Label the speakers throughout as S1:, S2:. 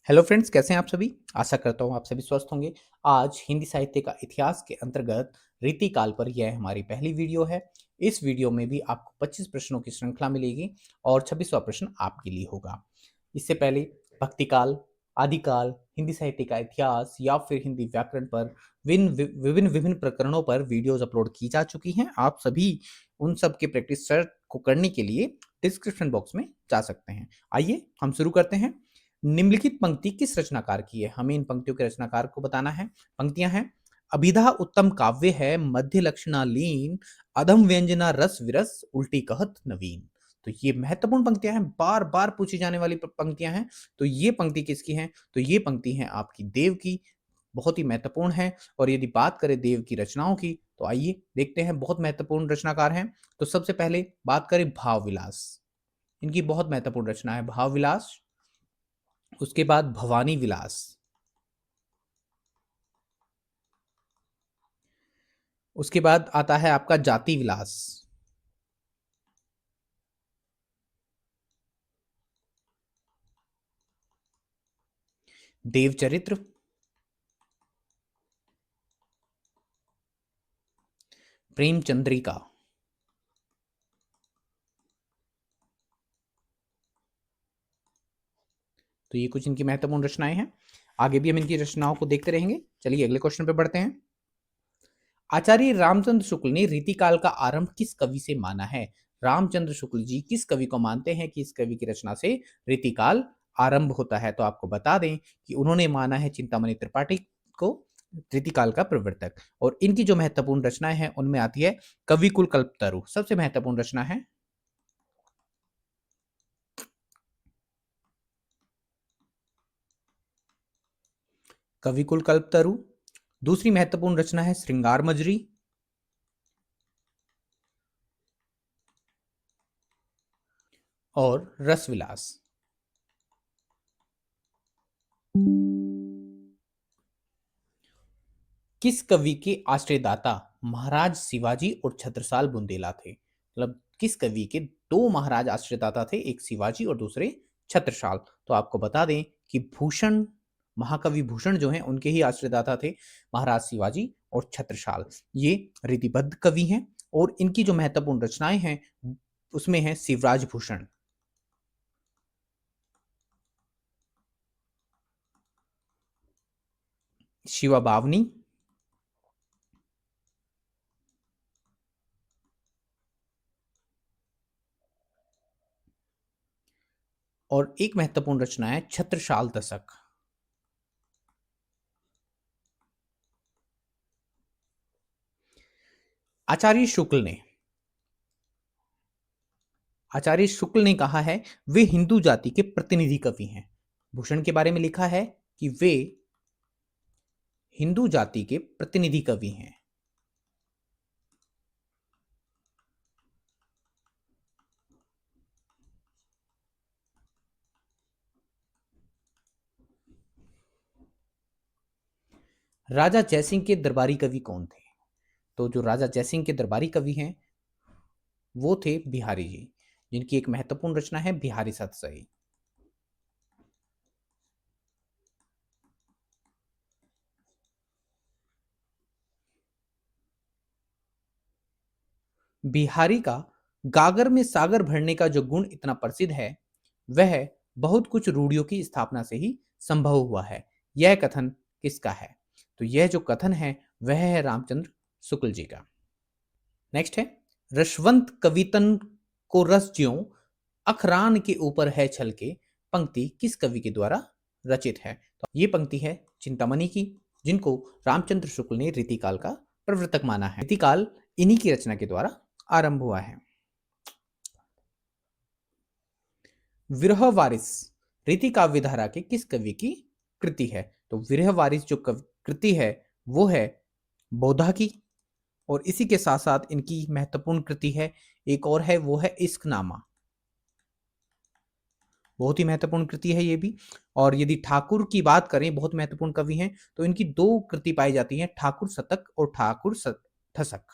S1: Hello friends, कैसे हैं आप सभी। आशा करता हूँ आप सभी स्वस्थ होंगे। आज हिंदी साहित्य का इतिहास के अंतर्गत रीतिकाल पर यह हमारी पहली वीडियो है। इस वीडियो में भी आपको 25 प्रश्नों की श्रृंखला मिलेगी और 26वां प्रश्न आपके लिए होगा। इससे पहले भक्तिकाल, आदिकाल, हिंदी साहित्य का इतिहास या फिर हिंदी व्याकरण पर विभिन्न विभिन्न प्रकरणों पर वीडियोज अपलोड की जा चुकी हैं। आप सभी उन सब के प्रैक्टिस सेट को करने के लिए डिस्क्रिप्शन बॉक्स में जा सकते हैं। आइए हम शुरू करते हैं। निम्नलिखित पंक्ति किस रचनाकार की है, हमें इन पंक्तियों के रचनाकार को बताना है। पंक्तियां हैं, अभिधा उत्तम काव्य है, मध्य लक्षणा लीन, अधम व्यंजना रस विरस, उल्टी कहत नवीन। तो ये महत्वपूर्ण पंक्तियां हैं, बार बार पूछी जाने वाली पंक्तियां हैं। तो ये पंक्ति किसकी है? तो ये पंक्ति है आपकी देव की, बहुत ही महत्वपूर्ण है। और यदि बात करें देव की रचनाओं की तो आइए देखते हैं, बहुत महत्वपूर्ण रचनाकार हैं। तो सबसे पहले बात करें भाव विलास, इनकी बहुत महत्वपूर्ण रचना है भाव विलास। उसके बाद भवानी विलास, उसके बाद आता है आपका जाति विलास, देवचरित्र, प्रेम चंद्रिका। तो ये कुछ इनकी महत्वपूर्ण रचनाएं हैं। आगे भी हम इनकी रचनाओं को देखते रहेंगे। चलिए अगले क्वेश्चन पे बढ़ते हैं। आचार्य रामचंद्र शुक्ल ने रीतिकाल का आरंभ किस कवि से माना है? रामचंद्र शुक्ल जी किस कवि को मानते हैं कि इस कवि की रचना से रीतिकाल आरंभ होता है? तो आपको बता दें कि उन्होंने माना है चिंतामणि त्रिपाठी को रीतिकाल का प्रवर्तक। और इनकी जो महत्वपूर्ण रचनाएं हैं उनमें आती है कविकुल कल्पतरु, सबसे महत्वपूर्ण रचना है। कविकुल कल्पतरु। दूसरी महत्वपूर्ण रचना है श्रृंगार मजरी। और रसविलास। किस कवि के आश्रयदाता महाराज शिवाजी और छत्रसाल बुंदेला थे? मतलब किस कवि के दो महाराज आश्रयदाता थे, एक शिवाजी और दूसरे छत्रसाल। तो आपको बता दें कि भूषण, महाकवि भूषण जो हैं उनके ही आश्रयदाता थे महाराज शिवाजी और छत्रसाल। ये रिधिबद्ध कवि हैं और इनकी जो महत्वपूर्ण रचनाएं हैं उसमें है शिवराज भूषण, शिवा बावनी, और एक महत्वपूर्ण रचना है छत्रसाल दशक। आचार्य शुक्ल ने आचार्य शुक्ल ने कहा है वे हिंदू जाति के प्रतिनिधि कवि हैं। भूषण के बारे में लिखा है कि वे हिंदू जाति के प्रतिनिधि कवि हैं। राजा जयसिंह के दरबारी कवि कौन थे? तो जो राजा जयसिंह के दरबारी कवि हैं वो थे बिहारी जी, जिनकी एक महत्वपूर्ण रचना है बिहारी सतसई। बिहारी का गागर में सागर भरने का जो गुण इतना प्रसिद्ध है वह बहुत कुछ रूढ़ियों की स्थापना से ही संभव हुआ है। यह कथन किसका है? तो यह जो कथन है वह है रामचंद्र शुक्ल जी का। नेक्स्ट है, रसवंत कवितन को रस ज्यों अखरान के ऊपर है छल के, पंक्ति किस कवि के द्वारा रचित है? तो ये पंक्ति है चिंतामणि की, जिनको रामचंद्र शुक्ल ने रीतिकाल का प्रवर्तक माना है। रीतिकाल इन्हीं की रचना के द्वारा आरंभ हुआ है। विरह वारिस रीति काव्य धारा के किस कवि की कृति है? तो विरह वारिस जो कृति है वो है बोधा की। और इसी के साथ साथ इनकी महत्वपूर्ण कृति है एक और है, वो है इश्कनामा। बहुत ही महत्वपूर्ण कृति है ये भी। और यदि ठाकुर की बात करें, बहुत महत्वपूर्ण कवि हैं, तो इनकी दो कृति पाई जाती हैं, ठाकुर शतक और ठाकुर ठसक।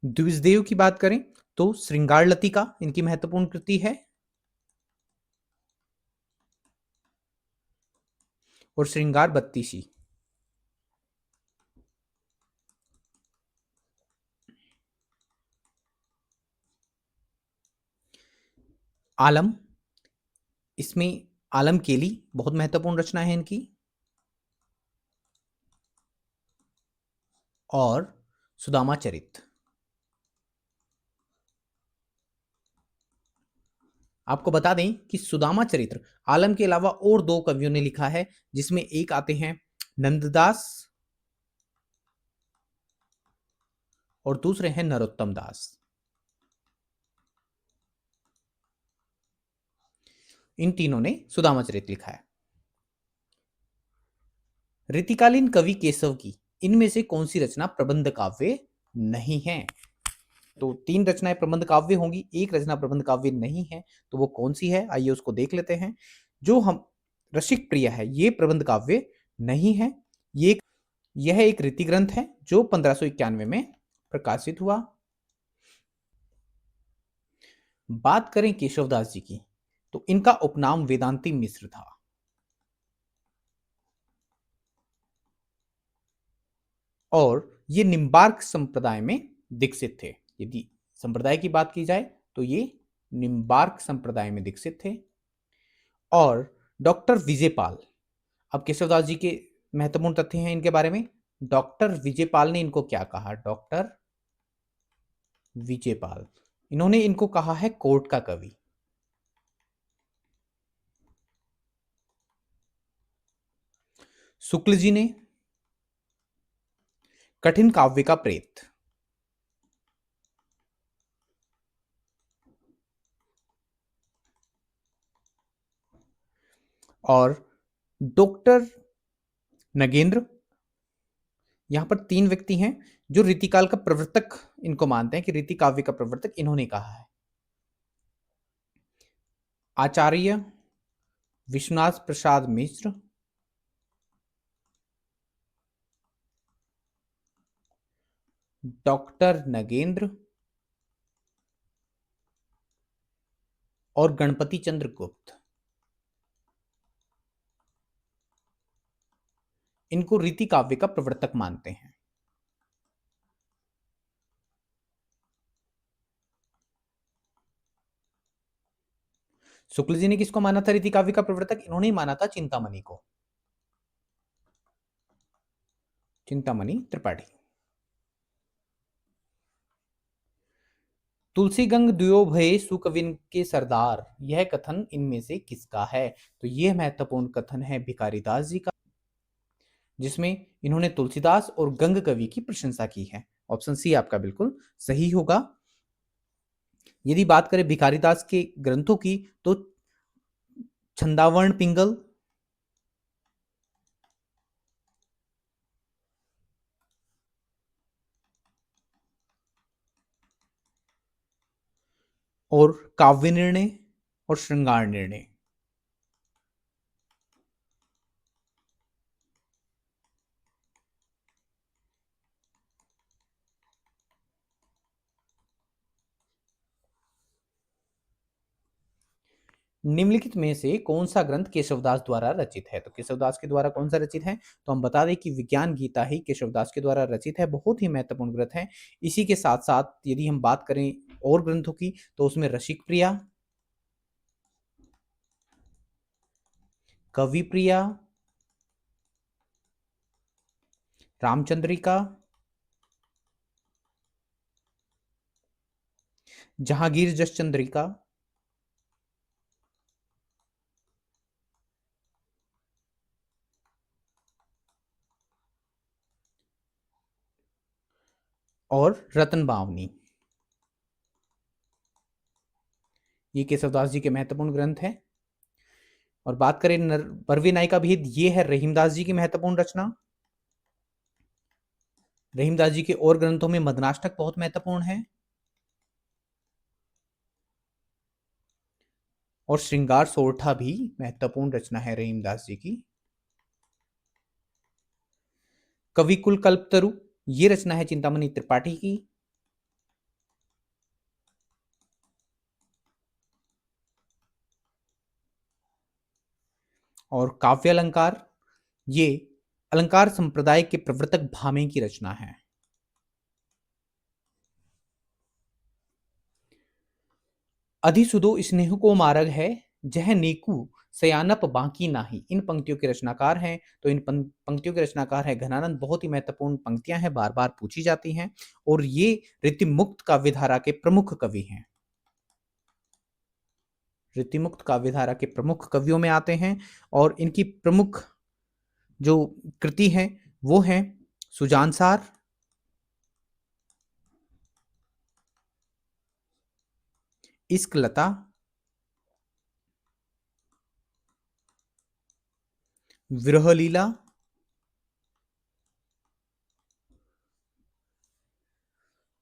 S1: द्विजदेव की बात करें तो श्रृंगार लतिका इनकी महत्वपूर्ण कृति है, और श्रृंगार बत्तीसी। आलम, इसमें आलम केली बहुत महत्वपूर्ण रचना है इनकी, और सुदामा चरित। आपको बता दें कि सुदामा चरित्र आलम के अलावा और दो कवियों ने लिखा है, जिसमें एक आते हैं नंददास और दूसरे हैं नरोत्तम दास। इन तीनों ने सुदामा चरित्र लिखा है। रीतिकालीन कवि केशव की इनमें से कौन सी रचना प्रबंध काव्य नहीं है? तो तीन रचनाएं प्रबंध काव्य होंगी, एक रचना प्रबंध काव्य नहीं है, तो वो कौन सी है? आइए उसको देख लेते हैं। जो हम रसिक प्रिय है, ये प्रबंध काव्य नहीं है। यह एक रीति ग्रंथ है जो 1591 में प्रकाशित हुआ। बात करें केशवदास जी की, तो इनका उपनाम वेदांती मिश्र था, और ये निम्बार्क संप्रदाय में दीक्षित थे। यदि संप्रदाय की बात की जाए तो ये निम्बार्क संप्रदाय में दीक्षित थे। और डॉक्टर विजयपाल, अब केशवदास जी के महत्वपूर्ण तथ्य हैं इनके बारे में। डॉक्टर विजयपाल ने इनको क्या कहा? डॉक्टर विजयपाल, इन्होंने इनको कहा है कोर्ट का कवि। शुक्ल जी ने कठिन काव्य का प्रेत। और डॉक्टर नगेंद्र, यहां पर तीन व्यक्ति हैं जो रीतिकाल का प्रवर्तक इनको मानते हैं कि रीति काव्य का प्रवर्तक इन्होंने कहा है। आचार्य विश्वनाथ प्रसाद मिश्र, डॉक्टर नगेंद्र और गणपति चंद्र गुप्त, इनको रीति काव्य का प्रवर्तक मानते हैं। शुक्ल जी ने किसको माना था रीति काव्य का प्रवर्तक? इन्होंने ही माना था चिंतामणि को, चिंतामणि त्रिपाठी। तुलसी गंग दुयो भये सुकविन के सरदार, यह कथन इनमें से किसका है? तो यह महत्वपूर्ण कथन है भिखारीदास जी का, जिसमें इन्होंने तुलसीदास और गंग कवि की प्रशंसा की है। ऑप्शन सी आपका बिल्कुल सही होगा। यदि बात करें भिखारीदास के ग्रंथों की, तो छंदावर्ण पिंगल, और काव्य निर्णय और श्रृंगार निर्णय। निम्नलिखित में से कौन सा ग्रंथ केशवदास द्वारा रचित है? तो केशवदास के द्वारा कौन सा रचित है? तो हम बता दें कि विज्ञान गीता ही केशवदास के द्वारा रचित है। बहुत ही महत्वपूर्ण ग्रंथ है। इसी के साथ साथ यदि हम बात करें और ग्रंथों की, तो उसमें रसिक प्रिया, कवि प्रिया, रामचंद्रिका, जहांगीर जस चंद्रिका, और रतन बावनी, ये केशवदास जी के महत्वपूर्ण ग्रंथ हैं। और बात करें परवी नायिका भेद, ये है रहीमदास जी की महत्वपूर्ण रचना। रहीमदास जी के और ग्रंथों में मदनाष्टक बहुत महत्वपूर्ण है, और श्रृंगार सोरठा भी महत्वपूर्ण रचना है रहीमदास जी की। कविकुल कल्पतरु, ये रचना है चिंतामणि त्रिपाठी की। और काव्य अलंकार, ये अलंकार संप्रदाय के प्रवर्तक भामे की रचना है। अधिसुधो स्नेह को मार्ग है, जह नेकू सयानप बाकी नाही। इन पंक्तियों के रचनाकार हैं, तो इन पंक्तियों के रचनाकार है घनानंद। बहुत ही महत्वपूर्ण पंक्तियां हैं, बार बार पूछी जाती हैं, और ये रीतिमुक्त काव्यधारा के प्रमुख कवि हैं। रीतिमुक्त काव्यधारा के प्रमुख कवियों में आते हैं, और इनकी प्रमुख जो कृति है वो है सुजानसार, इश्क लता, विरह लीला,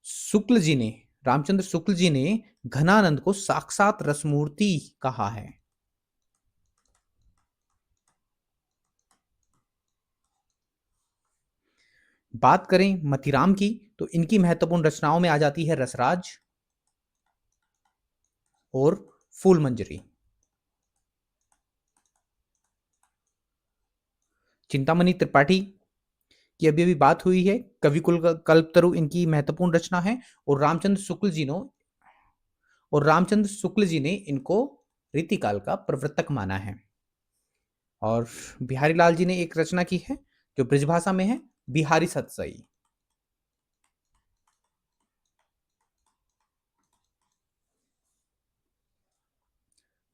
S1: शुक्ल जी ने, रामचंद्र शुक्ल जी ने घनानंद को साक्षात रसमूर्ति कहा है। बात करें मतीराम की, तो इनकी महत्वपूर्ण रचनाओं में आ जाती है रसराज और फूल मंजरी। चिंतामणि त्रिपाठी की अभी अभी बात हुई है, कविकुल कल्पतरु इनकी महत्वपूर्ण रचना है, और रामचंद्र शुक्ल जी ने इनको रीतिकाल का प्रवर्तक माना है। और बिहारी लाल जी ने एक रचना की है जो ब्रजभाषा में है, बिहारी सतसई।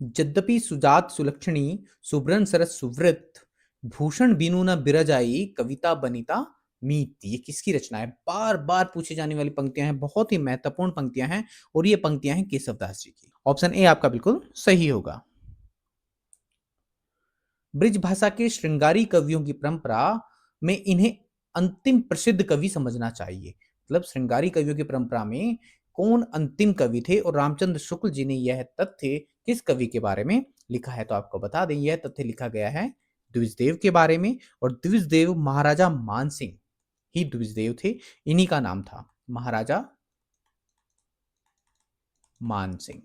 S1: यद्यपि सुजात सुलक्षणी सुब्रन सरस सुवृत भूषण बिनु न बिरजाई कविता बनिता मीत। ये किसकी रचना है? बार बार पूछी जाने वाली पंक्तियां हैं, बहुत ही महत्वपूर्ण पंक्तियां हैं, और ये पंक्तियां हैं केशवदास जी की। ऑप्शन ए आपका बिल्कुल सही होगा। ब्रिज भाषा के श्रृंगारी कवियों की परंपरा में इन्हें अंतिम प्रसिद्ध कवि समझना चाहिए। मतलब श्रृंगारी कवियों की परंपरा में कौन अंतिम कवि थे, और रामचंद्र शुक्ल जी ने यह तथ्य किस कवि के बारे में लिखा है? तो आपको बता दें, यह तथ्य लिखा गया है द्विजदेव के बारे में, और द्विजदेव महाराजा मानसिंह ही द्विजदेव थे, इन्हीं का नाम था महाराजा मानसिंह।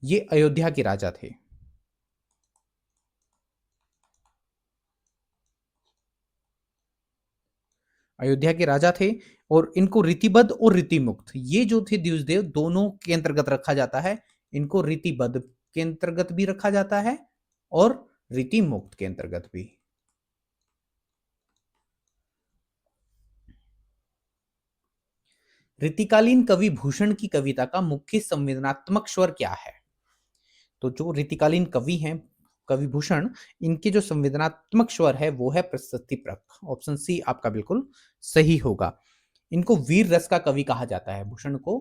S1: ये अयोध्या के राजा थे। अयोध्या के राजा थे, और इनको रीतिबद्ध और रीतिमुक्त, ये जो थे द्विजदेव, दोनों के अंतर्गत रखा जाता है। इनको रीतिबद्ध के अंतर्गत भी रखा जाता है, और रीतिमुक्त के अंतर्गत भी। रीतिकालीन कवि भूषण की कविता का मुख्य संवेदनात्मक स्वर क्या है? तो जो रीतिकालीन कवि हैं कवि भूषण, इनके जो संवेदनात्मक स्वर है वो है प्रशस्तिप्रक। ऑप्शन सी आपका बिल्कुल सही होगा। इनको वीर रस का कवि कहा जाता है, भूषण को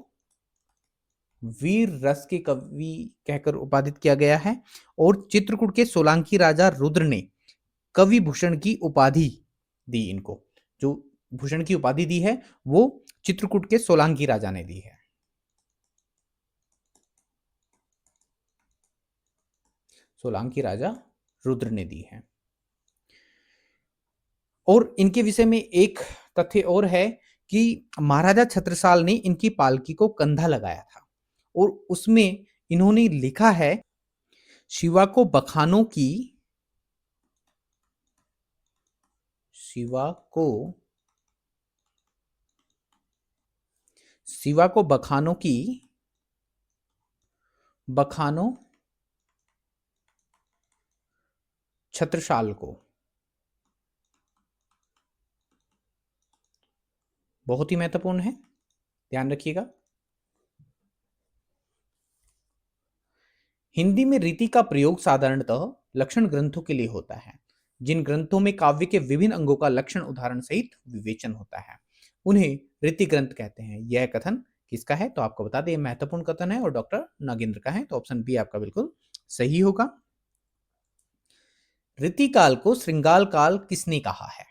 S1: वीर रस के कवि कहकर उपाधित किया गया है। और चित्रकूट के सोलंकी राजा रुद्र ने कवि भूषण की उपाधि दी इनको। जो भूषण की उपाधि दी है वो चित्रकूट के सोलंकी राजा ने दी है। सोलंकी राजा रुद्र ने दी है। और इनके विषय में एक तथ्य और है कि महाराजा छत्रसाल ने इनकी पालकी को कंधा लगाया था, और उसमें इन्होंने लिखा है शिवा को बखानों की, शिवा को शिवा को बखानों की, बखानो छत्रसाल को। बहुत ही महत्वपूर्ण है, ध्यान रखिएगा। हिंदी में रीति का प्रयोग साधारणतः लक्षण ग्रंथों के लिए होता है, जिन ग्रंथों में काव्य के विभिन्न अंगों का लक्षण उदाहरण सहित विवेचन होता है, उन्हें रीति ग्रंथ कहते हैं। यह कथन किसका है? तो आपको बता दें महत्वपूर्ण कथन है, और डॉक्टर नागेंद्र का है, तो ऑप्शन बी आपका बिल्कुल सही होगा। रीतिकाल को श्रृंगाल काल किसने कहा है?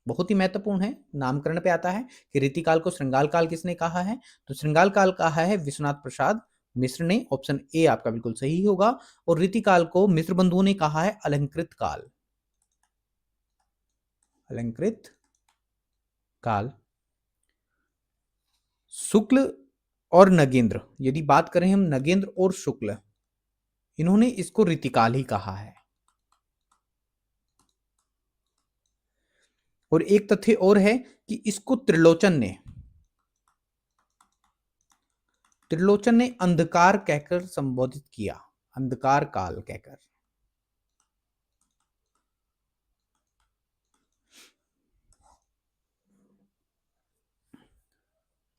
S1: बहुत ही महत्वपूर्ण है, नामकरण पे आता है कि रीतिकाल को श्रृंगाल काल किसने कहा है? तो श्रृंगाल काल कहा है विश्वनाथ प्रसाद मिश्र ने। ऑप्शन ए आपका बिल्कुल सही होगा। और रीतिकाल को मिश्र बंधुओं ने कहा है अलंकृत काल, अलंकृत काल। शुक्ल और नगेंद्र, यदि बात करें हम नगेंद्र और शुक्ल, इन्होंने इसको रीतिकाल ही कहा है। और एक तथ्य और है कि इसको त्रिलोचन ने अंधकार कहकर संबोधित किया, अंधकार काल कहकर।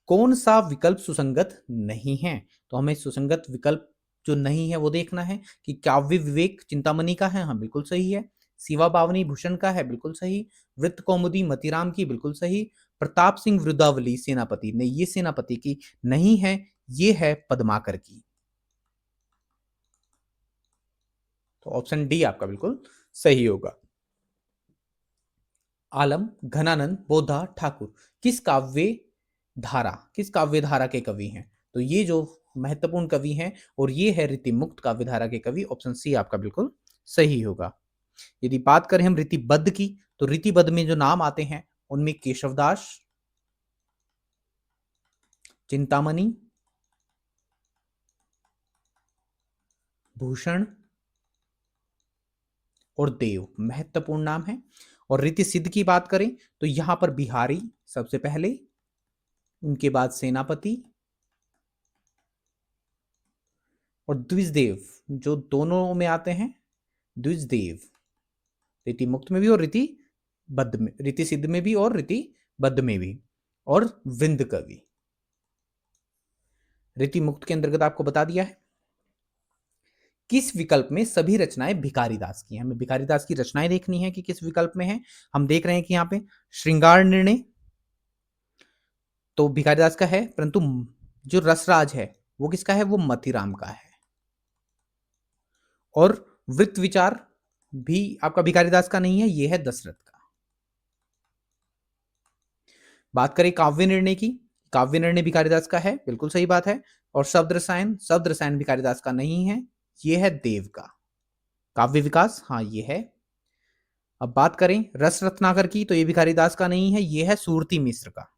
S1: कौन सा विकल्प सुसंगत नहीं है? तो हमें सुसंगत विकल्प जो नहीं है वो देखना है कि काव्य विवेक चिंतामणि का है, हाँ बिल्कुल सही है। शिवा बावनी भूषण का है, बिल्कुल सही। वृत्त कौमुदी मतीराम की, बिल्कुल सही। प्रताप सिंह वृद्धावली सेनापति, नहीं ये सेनापति की नहीं है, ये है पद्माकर की। तो ऑप्शन डी आपका बिल्कुल सही होगा। आलम, घनानंद, बोधा, ठाकुर किस काव्य धारा के कवि हैं? तो ये जो महत्वपूर्ण कवि हैं और ये है रीतिमुक्त काव्य धारा के कवि, ऑप्शन सी आपका बिल्कुल सही होगा। यदि बात करें हम रीतिबद्ध की, तो रीतिबद्ध में जो नाम आते हैं उनमें केशवदास, चिंतामणि, भूषण और देव महत्वपूर्ण नाम है। और रीति सिद्ध की बात करें तो यहां पर बिहारी सबसे पहले, उनके बाद सेनापति और द्विजदेव, जो दोनों में आते हैं, द्विजदेव रीति मुक्त में भी और रीति बद्ध में, रीति सिद्ध में भी और रीति बद्ध में भी। और विंद कवि रीति मुक्त के अंतर्गत आपको बता दिया है। किस विकल्प में सभी रचनाएं भिखारीदास की हैं? हमें भिखारीदास की रचनाएं देखनी है कि किस विकल्प में है। हम देख रहे हैं कि यहाँ पे श्रृंगार निर्णय तो भिखारीदास का है, परंतु जो रसराज है वो किसका है? वो मतीराम का है। और वृत्त विचार भी आपका भिखारीदास का नहीं है, ये है दशरथ का। बात करें काव्य निर्णय की, काव्य निर्णय भिखारीदास का है, बिल्कुल सही बात है। और शब्द रसायन भिखारीदास का नहीं है, ये है देव का। काव्य विकास, हाँ ये है। अब बात करें रस रत्नाकर की, तो ये भिखारीदास का नहीं है, ये है सूरती मिश्र का।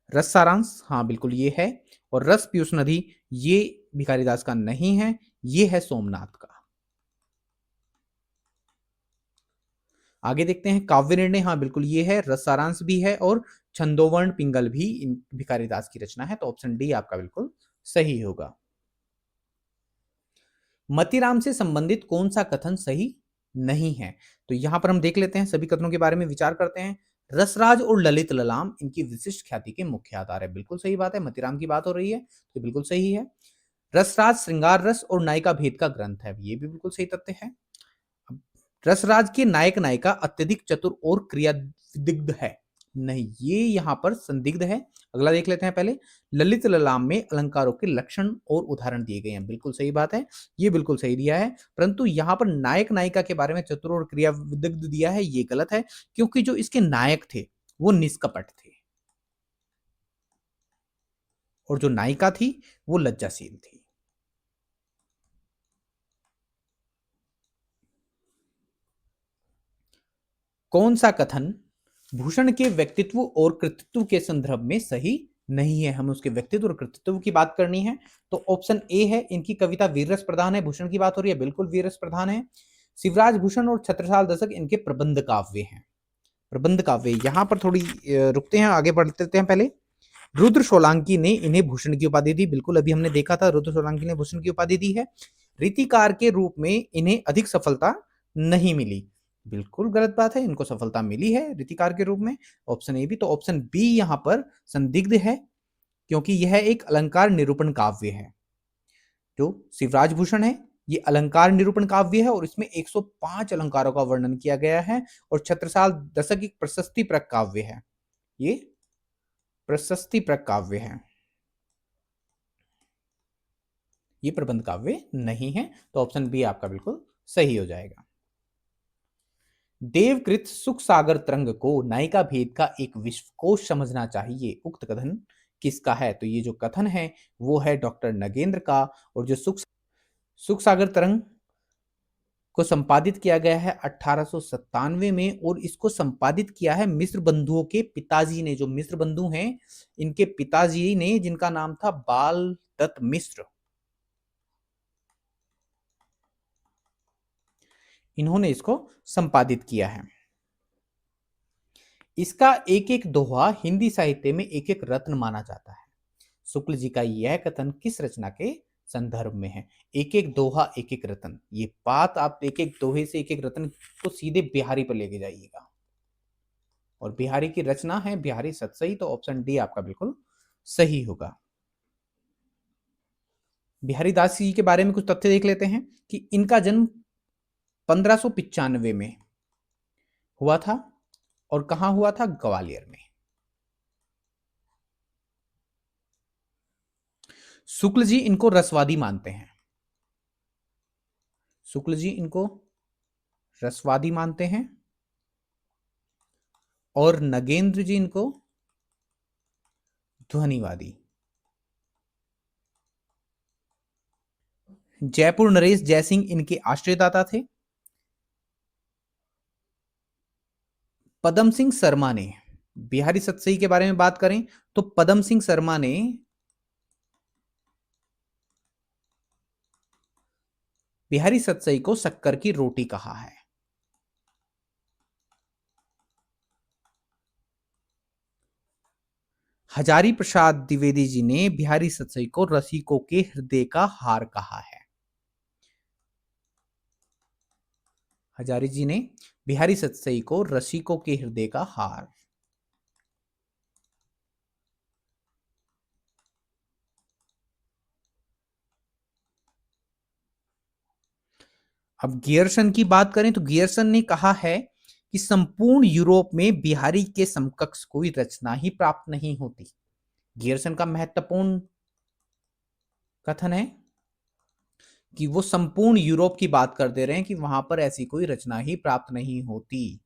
S1: रस सारांश, हाँ बिल्कुल ये है। और रस पीयूष नदी, ये भिखारीदास का नहीं है, ये है सोमनाथ का। आगे देखते हैं काव्य निर्णय, हाँ बिल्कुल ये है, रस सारांश भी है और छंदोवर्ण पिंगल भी इन भिखारीदास की रचना है। तो ऑप्शन डी आपका बिल्कुल सही होगा। मतीराम से संबंधित कौन सा कथन सही नहीं है? तो यहां पर हम देख लेते हैं, सभी कथनों के बारे में विचार करते हैं। रसराज और ललित ललाम इनकी विशिष्ट ख्याति के मुख्य आधार है, बिल्कुल सही बात है। मतीराम की बात हो रही है तो बिल्कुल सही है। रसराज श्रृंगार रस और नायिका भेद का ग्रंथ है, ये भी बिल्कुल सही तथ्य है। रसराज के नायक नायिका अत्यधिक चतुर और क्रियादिग्ध है, नहीं ये यहां पर संदिग्ध है। अगला देख लेते हैं पहले। ललित ललाम में अलंकारों के लक्षण और उदाहरण दिए गए हैं, बिल्कुल सही बात है, ये बिल्कुल सही दिया है। परंतु यहां पर नायक नायिका के बारे में चतुर और क्रियादिग्ध दिया है, ये गलत है, क्योंकि जो इसके नायक थे वो निष्कपट थे और जो नायिका थी वो लज्जाशील थी। कौन सा कथन भूषण के व्यक्तित्व और कृतित्व के संदर्भ में सही नहीं है? हमें उसके व्यक्तित्व और कृतित्व की बात करनी है। तो ऑप्शन ए है, इनकी कविता वीररस प्रधान है। भूषण की बात हो रही है, बिल्कुल वीररस प्रधान है। शिवराज भूषण और छत्रसाल दशक इनके प्रबंध काव्य हैं। प्रबंध काव्य यहां पर थोड़ी रुकते हैं, आगे बढ़ते हैं। पहले रुद्र सोलंकी ने इन्हें भूषण की उपाधि दी, बिल्कुल अभी हमने देखा था, रुद्र सोलंकी ने भूषण की उपाधि दी है। रीतिकार के रूप में इन्हें अधिक सफलता नहीं मिली, बिल्कुल गलत बात है, इनको सफलता मिली है रीतिकार के रूप में। ऑप्शन ए भी, तो ऑप्शन बी यहां पर संदिग्ध है, क्योंकि यह एक अलंकार निरूपण काव्य है। जो शिवराज भूषण है ये अलंकार निरूपण काव्य है और इसमें 105 अलंकारों का वर्णन किया गया है। और छत्रसाल दशक एक प्रशस्ति प्रक काव्य है, ये प्रशस्ति प्रक काव्य है, ये प्रबंध काव्य नहीं है। तो ऑप्शन बी आपका बिल्कुल सही हो जाएगा। देवकृत सुख सागर तरंग को नायिका भेद का एक विश्वकोश समझना चाहिए, उक्त कथन किसका है? तो ये जो कथन है वो है डॉक्टर नगेंद्र का। और जो सुख सागर तरंग को संपादित किया गया है 1897 में, और इसको संपादित किया है मिस्र बंधुओं के पिताजी ने। जो मिस्र बंधु हैं, इनके पिताजी ने, जिनका नाम था बाल दत्त मिस्र, इन्होंने इसको संपादित किया है। इसका एक एक दोहा हिंदी साहित्य में एक एक रत्न माना जाता है। शुक्ल जी का यह कथन किस रचना के संदर्भ में है? एक एक दोहा एक एक रत्न, ये बात आप एक एक दोहे से एक एक रत्न को सीधे बिहारी पर लेके जाइएगा। और बिहारी की रचना है बिहारी सतसई, तो ऑप्शन डी आपका बिल्कुल सही होगा। बिहारी दास जी के बारे में कुछ तथ्य देख लेते हैं कि इनका जन्म 1595 में हुआ था, और कहां हुआ था? ग्वालियर में। शुक्ल जी इनको रसवादी मानते हैं। शुक्ल जी इनको रसवादी मानते हैं, और नगेंद्र जी इनको ध्वनिवादी। जयपुर नरेश जयसिंह इनके आश्रयदाता थे। पदम सिंह शर्मा ने, बिहारी सतसई के बारे में बात करें तो पदम सिंह शर्मा ने बिहारी सतसई को शक्कर की रोटी कहा है। हजारी प्रसाद द्विवेदी जी ने बिहारी सतसई को रसिकों के हृदय का हार कहा है। हजारी जी ने बिहारी सतसई को रसिकों के हृदय का हार। अब गियरसन की बात करें तो गियरसन ने कहा है कि संपूर्ण यूरोप में बिहारी के समकक्ष कोई रचना ही प्राप्त नहीं होती। गियरसन का महत्वपूर्ण कथन है कि वो संपूर्ण यूरोप की बात कर दे रहे हैं कि वहां पर ऐसी कोई रचना ही प्राप्त नहीं होती।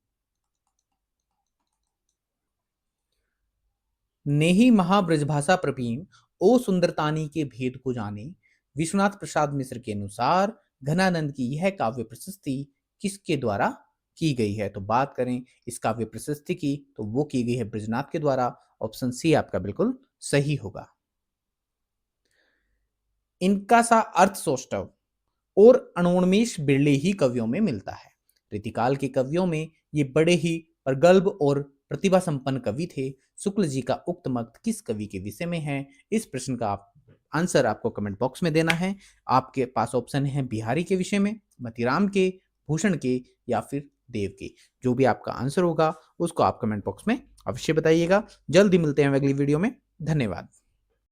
S1: नेही महाब्रजभाषा प्रवीण ओ सुंदरतानी के भेद को जाने, विश्वनाथ प्रसाद मिश्र के अनुसार घनानंद की यह काव्य प्रशस्ति किसके द्वारा की गई है? तो बात करें इस काव्य प्रशस्ति की, तो वो की गई है ब्रजनाथ के द्वारा। ऑप्शन सी आपका बिल्कुल सही होगा। इनका सा अर्थ सौष्ठव और अणोन्मेष बिरले ही कवियों में मिलता है। रीतिकाल के कवियों में ये बड़े ही प्रगल्भ और प्रतिभा संपन्न कवि थे। शुक्ल जी का उक्त मत किस कवि के विषय में है? इस प्रश्न का आंसर आपको कमेंट बॉक्स में देना है। आपके पास ऑप्शन है बिहारी के विषय में, मतीराम के, भूषण के, या फिर देव के। जो भी आपका आंसर होगा उसको आप कमेंट बॉक्स में अवश्य बताइएगा। जल्दी मिलते हैं अगली वीडियो में। धन्यवाद।